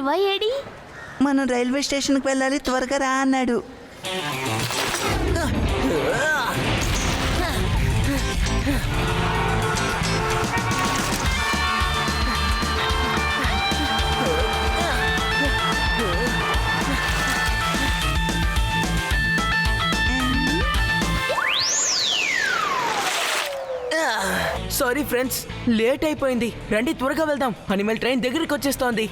బావా ఏడి? మనం రైల్వే స్టేషన్కి వెళ్ళాలి, త్వరగా రా అన్నాడు. సారీ ఫ్రెండ్స్, లేట్ అయిపోయింది. రండి త్వరగా వెళ్దాం, అనిమల్ ట్రైన్ దగ్గరికి వచ్చేస్తోంది.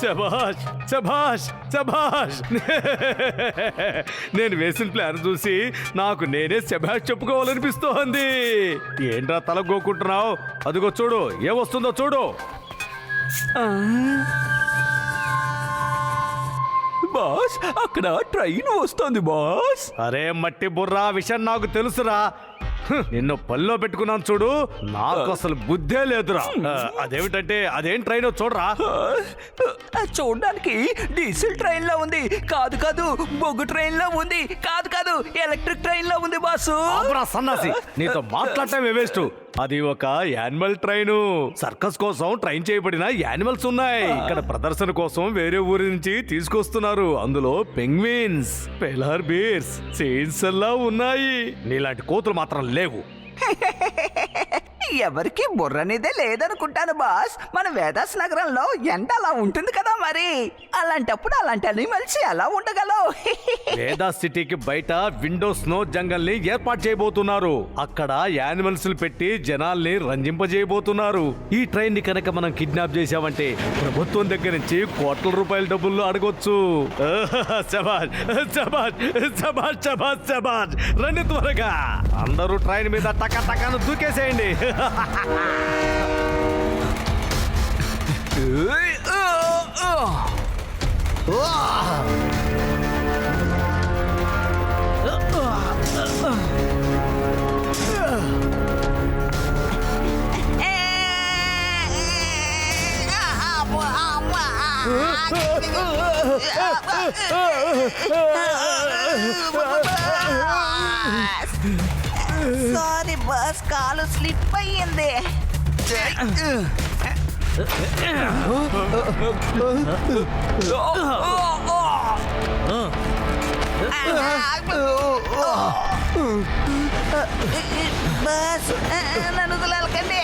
శభాష్ శభాష్ శభాష్. నేను వేసిన ప్లాన్ చూసి నాకు నేనే శభాష్ చెప్పుకోవాలనిపిస్తోంది. ఏంట్రా తల గోకుంటున్నావు? అదిగో చూడు, ఏమొస్తుందో చూడు. బాస్, అక్కడ ట్రైన్ వస్తుంది బాస్. అరే మట్టి బుర్రా, విషయం నాకు తెలుసురా. నిన్ను పనిలో పెట్టుకున్నాను చూడు, నాకు అసలు బుద్ధే లేదురా. అదేమిటంటే అదేం ట్రైన్ చూడరా. చూడడానికి డీజిల్ ట్రైన్ లా ఉంది. కాదు కాదు, బొగ్గు ట్రైన్ లా ఉంది. కాదు కాదు, ఎలక్ట్రిక్ ట్రైన్ లా ఉంది బాసు. ఆపరా సన్నాసి, నీతో మాట్లాడటమే వేస్ట్. అది ఒక యానిమల్ ట్రైన్. సర్కస్ కోసం ట్రైన్ చేయబడిన యానిమల్స్ ఉన్నాయి. ఇక్కడ ప్రదర్శన కోసం వేరే ఊరి నుంచి తీసుకొస్తున్నారు. అందులో పెంగ్విన్స్, పెలార్ బీర్స్, సీన్స్ లా ఉన్నాయి. నీలాంటి కోతులు మాత్రం లేవు. ఎవరికి బుర్రనేదే లేదనుకుంటాను బాస్. మన వేదాస్ నగరంలో ఎండ అలా ఉంటుంది కదా మరి. అలాంటప్పుడు అలాంటి అనిమల్స్ ఎలా ఉండగలవు? వేదాస్ సిటీకి బయట విండో స్నో జంగల్ ని ఏర్పాటు చేయబోతున్నారు. అక్కడ యానిమల్స్ పెట్టి జనాల్ని రంజింపజేయబోతున్నారు. ఈ ట్రైన్ ని కనుక మనం కిడ్నాప్ చేసామంటే ప్రభుత్వం దగ్గర నుంచి కోట్ల రూపాయల డబ్బులు అడగొచ్చు. శబాష్ శబాష్ శబాష్ శబాష్ శబాష్. రండి త్వరగా, అందరూ ట్రైన్ మీద టక టకాను దూకేసేయండి. సారీ బాస్, కాలు స్లిప్ అయ్యింది. బాస్, నన్ను వదలకండి.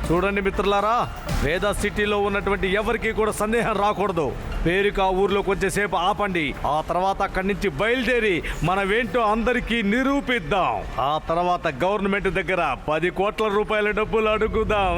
చూడండి మిత్రులారా, వేదా సిటీలో ఉన్నటువంటి ఎవరికి కూడా సందేహం రాకూడదు. పేరుకు ఆ ఊర్లోకి వచ్చేసేపు ఆపండి. ఆ తర్వాత అక్కడి నుంచి బయలుదేరి మనమేంటో అందరికీ నిరూపిద్దాం. ఆ తర్వాత గవర్నమెంట్ దగ్గర 10 కోట్ల రూపాయల డబ్బులు అడుగుదాం.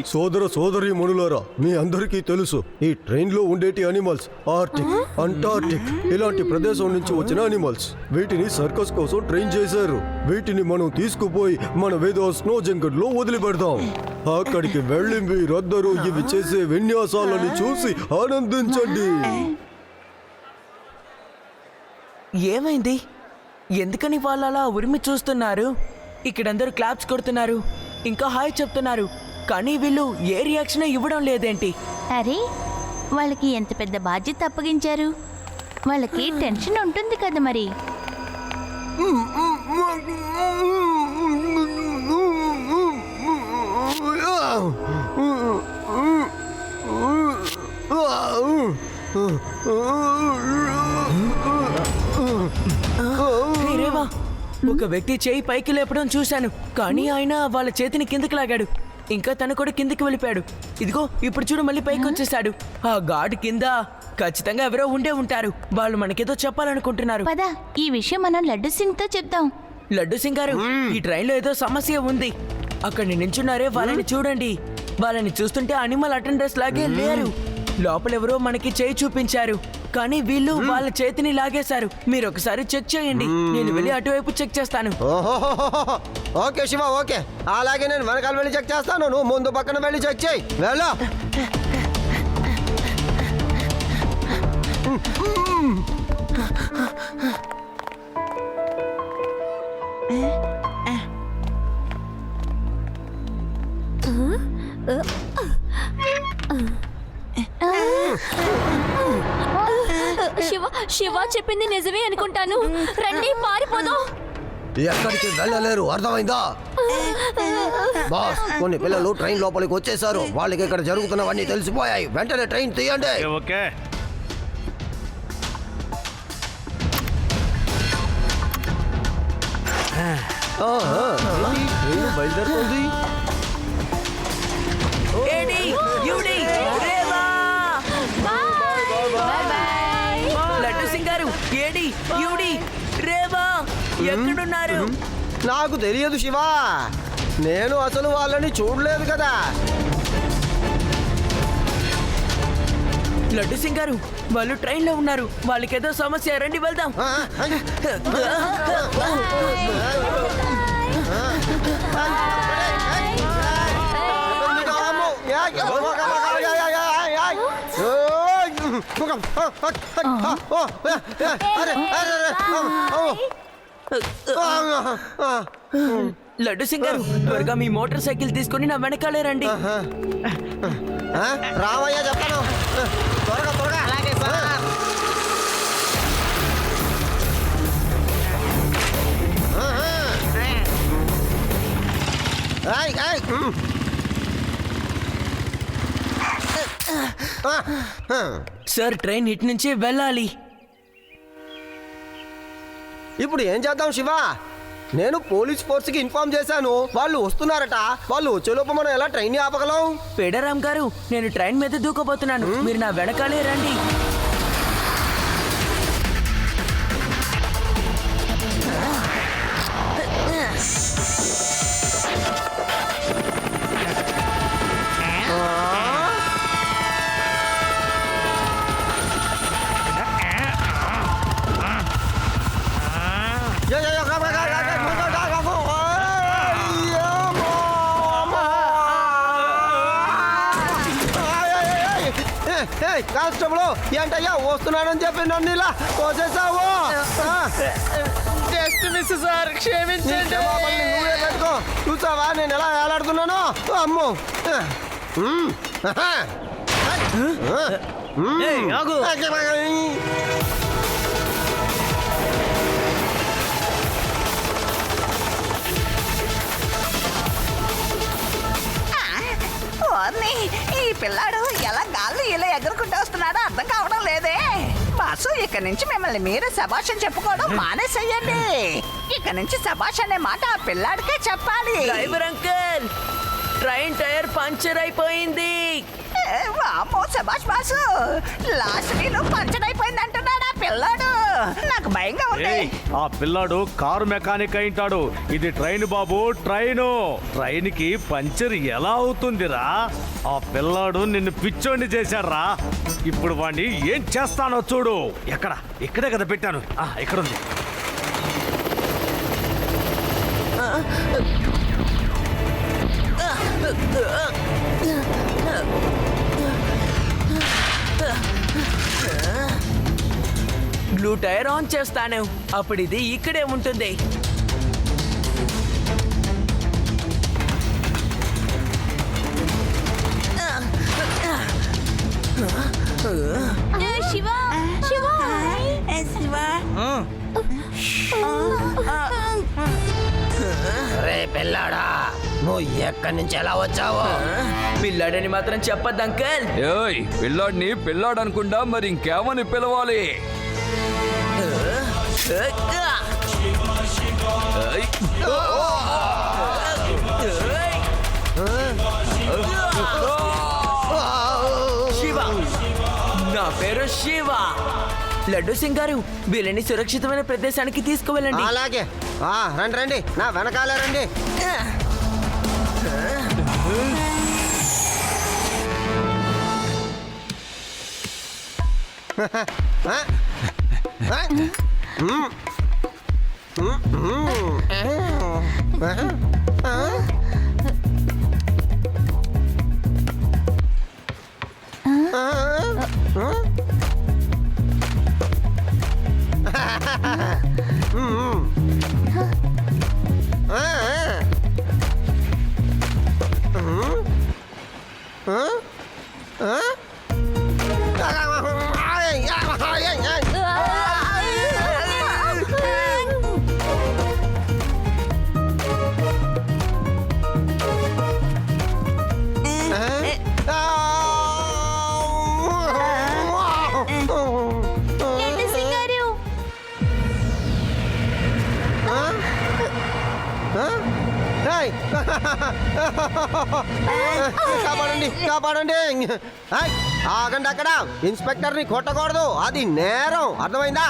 సోదర సోదరి మనులారా, మీ అందరికీ తెలుసు ఈ ట్రైన్ లో ఉండేటి అనిమల్స్ ఆర్టిక్, అంటార్టిక్ ఇలాంటి ప్రదేశం నుంచి వచ్చిన అనిమల్స్. వీటిని సర్కస్ కోసం ట్రైన్ చేశారు. వీటిని మనం తీసుకుపోయి మన వేదో స్నో జంగల్ లో వదిలిపెడదాం. అక్కడికి వెళ్ళి మీరందరూ ఇవి చేసే విన్యాసాలని చూసి ఆనందించండి. ఏమైంది? ఎందుకని వాళ్ళు అలా ఉరిమి చూస్తున్నారు? ఇక్కడందరూ క్లాప్స్ కొడుతున్నారు, ఇంకా హాయ్ చెప్తున్నారు, కానీ వీళ్ళు ఏ రియాక్షన్ ఇవ్వడం లేదేంటి? అరే, వాళ్ళకి ఎంత పెద్ద బాధ్యత అప్పగించారు. వాళ్ళకి టెన్షన్ ఉంటుంది కదా మరి. రేవా, ఒక వ్యక్తి చేయి పైకి లేపడం చూశాను, కానీ ఆయన వాళ్ళ చేతిని కిందకి లాగాడు. ఇంకా తను కూడా కిందకి వెళ్ళిపోయాడు. ఇదిగో ఇప్పుడు చూడు, మళ్ళీ పైకి వచ్చేసాడు. ఆ గాడ్ కింద ఖచ్చితంగా ఎవరో ఉండే ఉంటారు. వాళ్ళు మనకేదో చెప్పాలనుకుంటున్నారు. పద, ఈ విషయం మనం లడ్డు సింగ్ తో చెప్దాం. లడ్డు సింగ్ గారు, ఈ ట్రైన్ లో ఏదో సమస్య ఉంది. అక్కడ నించున్నారే వాళ్ళని చూడండి. వాళ్ళని చూస్తుంటే అనిమల్ అటెండర్స్ లాగే లేరు. లోపలెవరో మనకి చేయి చూపించారు, కానీ వీళ్ళు వాళ్ళ చేతిని లాగేశారు. మీరు ఒకసారి చెక్ చేయండి, నేను వెళ్ళి అటువైపు చెక్ చేస్తాను. ఓహోహోహోహో. Okay Shiva, okay. అలాగే నేను వెనకాల వెళ్ళి చెక్ చేస్తాను, నువ్వు ముందు పక్కన వెళ్ళి చెక్ చేయి. వెళ్ళు. శివ శివ చెప్పింది నిజమే అనుకుంటాను. రండి పారిపోదాం. ఎక్కడికి వెళ్ళలేరు, అర్థమైందా? బాస్, కొన్ని పిల్లలు ట్రైన్ లోపలికి వచ్చేసారు. వాళ్ళకి ఇక్కడ జరుగుతున్నవన్నీ తెలిసిపోయాయి. వెంటనే ట్రైన్ తీయండి. ఓకే. బయలుదేరుతుంది. ఏడి, యూడి, రేవా! లడ్డు సింగ్ గారు, ఏడి, యూడి, రేవా ఎక్కడున్నారు? నాకు తెలియదు శివా, నేను అసలు వాళ్ళని చూడలేదు కదా. లడ్డు సింగ్ గారు, వాళ్ళు ట్రైన్ లో ఉన్నారు. వాళ్ళకేదో సమస్య, రండి వెళ్దాం. లడ్డు సింగ్ గారు, త్వరగా మీ మోటార్ సైకిల్ తీసుకొని నా వెనకాలే రండి. రామయ్య చెప్తాను, త్వరగా త్వరగా. అలాగే సార్. సార్, ట్రైన్ ఇటు నుంచి వెళ్ళాలి. ఇప్పుడు ఏం చేద్దాం శివ? నేను పోలీస్ ఫోర్స్ కి ఇన్ఫార్మ్ చేశాను, వాళ్ళు వస్తున్నారట. వాళ్ళు వచ్చేలోపు మనం ఎలా ట్రైన్ ఆపగలం? పేడరామ్ గారు, నేను ట్రైన్ మీద దూకబోతున్నాను, మీరు నా వెనకాలే రండి. కానిస్టేబుల్, ఏంటయ్యా వస్తున్నానని చెప్పి నన్ను ఇలా తోసేసావు? నువ్వే పెట్టుకో. చూసావా నేను ఎలా వేలాడుతున్నాను? అమ్మో. ఓర్ని, ఈ పిల్లాడు ఎలా గాల్లో ఇలా ఎగురుకుంటూ వస్తున్నాడో అర్థం కావడం లేదే. బాసు, ఇక నుంచి మిమ్మల్ని మీరే శబాష్ చెప్పుకోవడం మానేసేయండి. ఇక నుంచి శబాష్ అనే మాట ఆ పిల్లాడికే చెప్పాలి. Driver uncle, train tyre puncture అయిపోయింది. వామ్మో శబాష్ బాసు, లాస్ట్ వీలు పంచర్ అయిపోయింది అంటున్నాడు ఆ పిల్లాడు. నాకు భయంగా ఉంది. ఆ పిల్లాడు కారు మెకానిక్ అయింటాడు. ఇది ట్రైన్ బాబు, ట్రైన్ కి పంచర్ ఎలా అవుతుందిరా? ఆ పిల్లాడు నిన్ను పిచ్చోండి చేశారా? ఇప్పుడు వాడిని ఏం చేస్తానో చూడు. ఇక్కడే కదా పెట్టాను. ఇక్కడ ఉంది. బ్లూ టైర్ ఆన్ చేస్తాను, అప్పుడు ఇది ఇక్కడే ఉంటుంది. శివ శివ రే పిల్లాడా, నువ్వు ఎక్కడి నుంచి ఎలా వచ్చావు? పిల్లాడని మాత్రం చెప్పద్దు అంకల్. ఏయ్, పిల్లాడిని పిల్లాడు అనుకుంటా, మరి ఇంకేమని పిలవాలి? శివ, నా పేరు శివ. లడ్డు సింగ్ గారు, వీళ్ళని సురక్షితమైన ప్రదేశానికి తీసుకువెళ్ళండి. అలాగే. రండి రండి, నా వెనకాలే రండి. ఏంటి సింగారు? కాపాడండి కాపాడండి ఏయ్, ఆగండి అక్కడ. ఇన్స్పెక్టర్ని కొట్టకూడదు, అది నేరం, అర్థమైందా?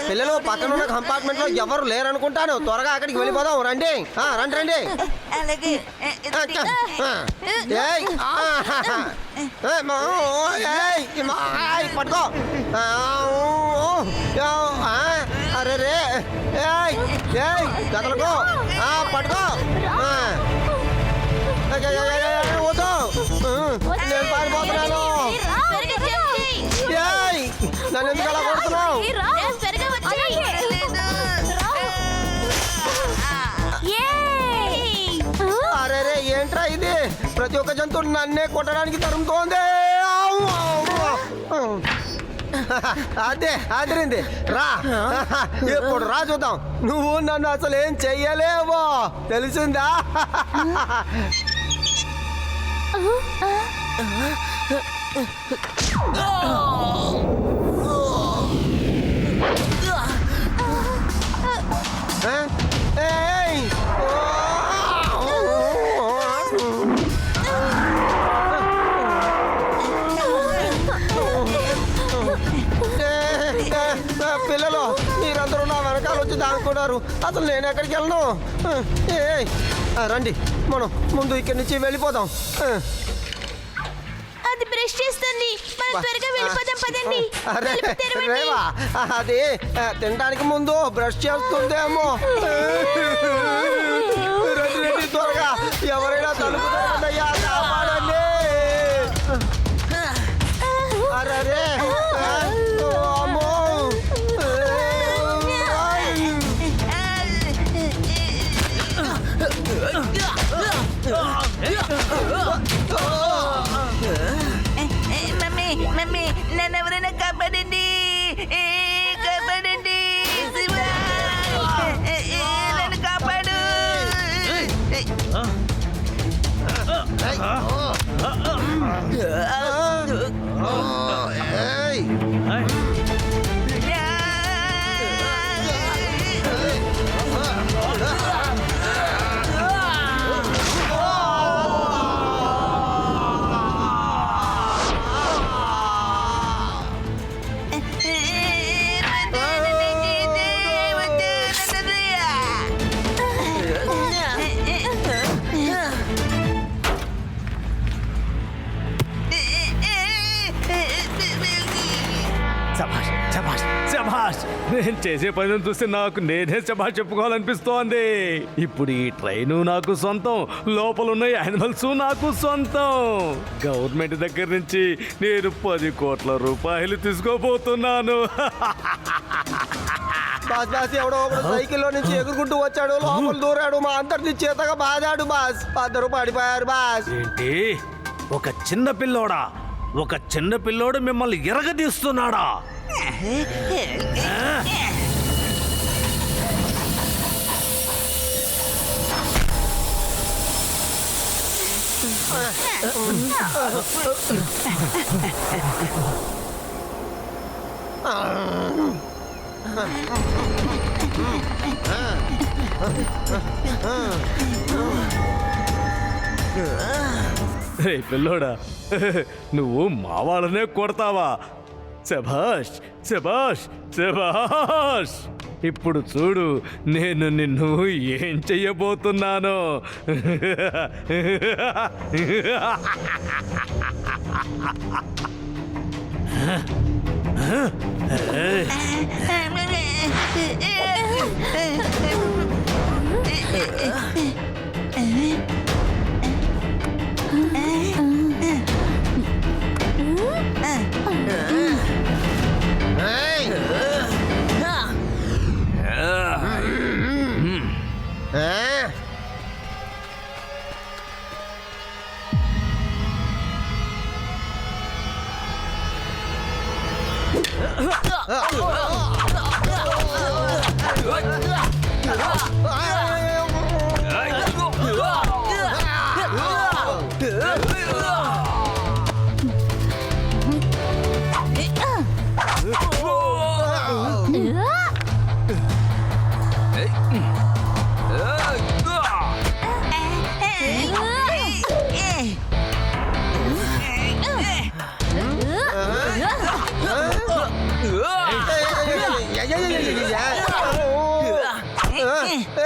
పిల్లలు పక్కన ఉన్న కంపార్ట్మెంట్ లో ఎవరు లేరనుకుంటాను. త్వరగా అక్కడికి వెళ్ళిపోదాం. రండి రండి రండి. అలాగే పట్టుకో. అరే రే కదలకో. పట్టుకో. నేను పారిపోతున్నాను. నన్ను ఎందుకు అలా కొడుతున్నావు? అరే రే ఏంట్రా ఇది? ప్రతి ఒక్క జంతువు నన్నే కొట్టడానికి తరుముతోంది. అదే అదిరింది. రా ఇప్పుడు రా చూద్దాం. నువ్వు నన్ను అసలు ఏం చెయ్యలేవో తెలిసిందా? పిల్లలు మీరందరూ నా వెనకాల వచ్చి దాక్కున్నారు. అసలు నేను ఎక్కడికి వెళ్ళను. రండి మనం ముందు ఇక్కడి నుంచి వెళ్ళిపోదాం. అది బ్రష్ చేస్తుంది. మనం త్వరగా వెళ్ళిపోదాం పదండి. అరే తలుపు తెరవండి. రేవా, అది తినడానికి ముందు బ్రష్ చేస్తుందేమో. రండి రండి త్వరగా. ఎవరైనా తలుపు తెరవండయ్యా, కాపాడండి. అరే అమ్మో. మమ్మీ మమ్మీ నన్ను ఎవరైనా కాపాడండి, కాపాడండి. శివా, నన్ను కాపాడు. శభాష్ శభాష్ శభాష్. నేను చేసే పని చూస్తే నాకు నేనే శభాష్ చెప్పుకోవాలనిపిస్తోంది. ఇప్పుడు ఈ ట్రైను నాకు సొంతం, లోపల ఉన్న యానిమల్స్ నాకు సొంతం. గవర్నమెంట్ దగ్గర నుంచి నేను 10 కోట్ల రూపాయలు తీసుకోబోతున్నాను. బాస్ ఎవడో ఒకడు సైకిల్లో నుంచి ఎగురుకుంటూ వచ్చాడు, లోపల దూరాడు, మా అందరిని చేతగా బాదాడు బాస్. అందరూ పడిపోయారు బాస్. ఏంటి, ఒక చిన్న పిల్లోడా? ఒక చిన్న పిల్లోడు మిమ్మల్ని ఎరగదీస్తున్నాడా? రే పిల్లోడా, నువ్వు మా వాళ్ళనే కొడతావా? శభాష్ శభాష్ శభాష్. ఇప్పుడు చూడు నేను నిన్ను ఏం చెయ్యబోతున్నాను.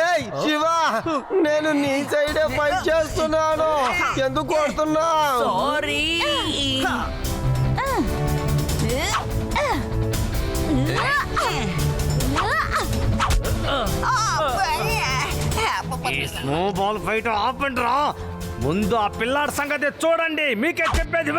ఏయ్ శివ, నేను నీ సైడే ఫైట్ చేస్తున్నాను, ఎందుకు కొడుతున్నావు? సారీ. ఈ స్నో బాల్ ఫైట్ ఆపండి రా. ముందు ఆ పిల్లాడి సంగతి చూడండి, మీకే చెప్పేది.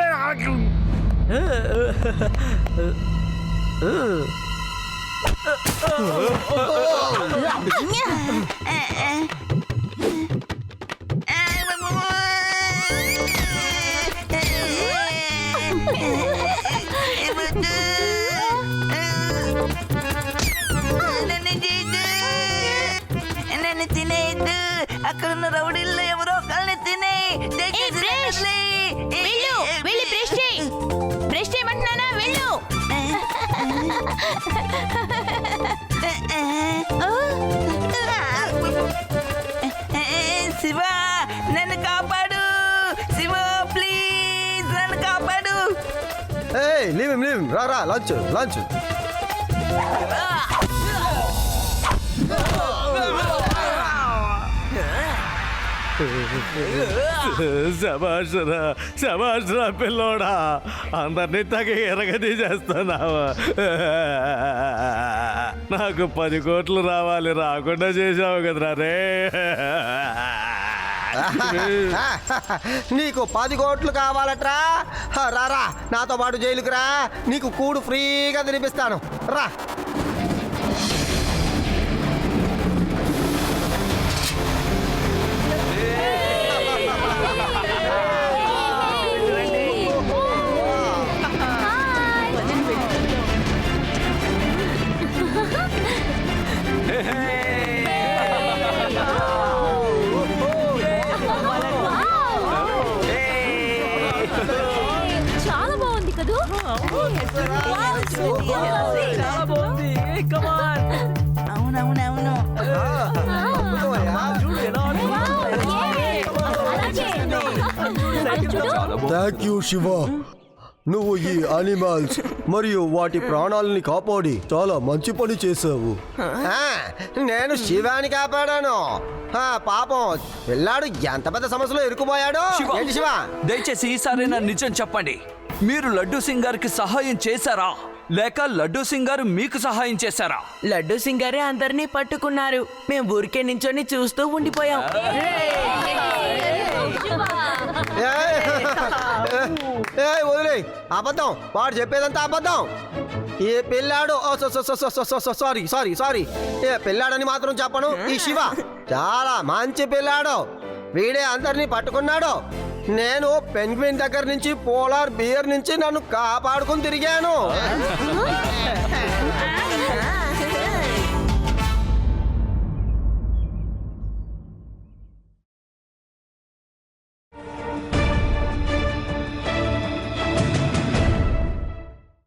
నన్ను తినేద్దు, అక్కడ ఉన్న రౌడీల్లో ఎవరో ఒకళ్ళని తినే. వెళ్ళి బ్రష్ చేయి. బ్రష్ చేయమంటున్నానా? వెళ్ళు. శివ, నన్ను కాపాడు. శివ ప్లీజ్ నన్ను కాపాడు. ఏయ్ లీవ్ రా లంచ్. శబాషరా పిల్లోడా, అందరినీ తగ ఎరగది చేస్తున్నావా? నాకు 10 కోట్లు రావాలి, రాకుండా చేసావు కదరా రే. నీకు 10 కోట్లు కావాలట్రా? రారా నాతో పాటు జైలుకి రా, నీకు కూడు ఫ్రీగా తినిపిస్తాను, రా. చాలా బాగుంది కదూ? చాలా బాగుంది. Come on. అవునవునవును. Thank you Shiva. నువ్వు ఈ అనిమల్స్ మరియు వాటి ప్రాణాలని కాపాడి చాలా మంచి పని చేసావు. నేను శివాని కాపాడాను. పాపం పిల్లాడు ఎంత పెద్ద సమస్యలో ఇరుక్కుపోయాడు. శివ, ఏంటి శివ? దయచేసి ఈసారి నా నిజం చెప్పండి. మీరు లడ్డూ సింగ్ గారికి సహాయం చేశారా, లేక లడ్డూ సింగ్ గారు మీకు సహాయం చేశారా? లడ్డు సింగారే అందరినీ పట్టుకున్నారు, మేము ఊరికే నించొని చూస్తూ ఉండిపోయాం. వదిలే, అబద్ధం. వాడు చెప్పేదంతా అబద్ధం. ఏ పిల్లాడు, సారీ, ఏ పిల్లాడని మాత్రం చెప్పను. ఈ శివ చాలా మంచి పిల్లాడు, వీడే అందరినీ పట్టుకున్నాడు. నేను పెంగ్విన్ దగ్గర నుంచి పోలార్ బియర్ నుంచి నన్ను కాపాడుకుని తిరిగాను.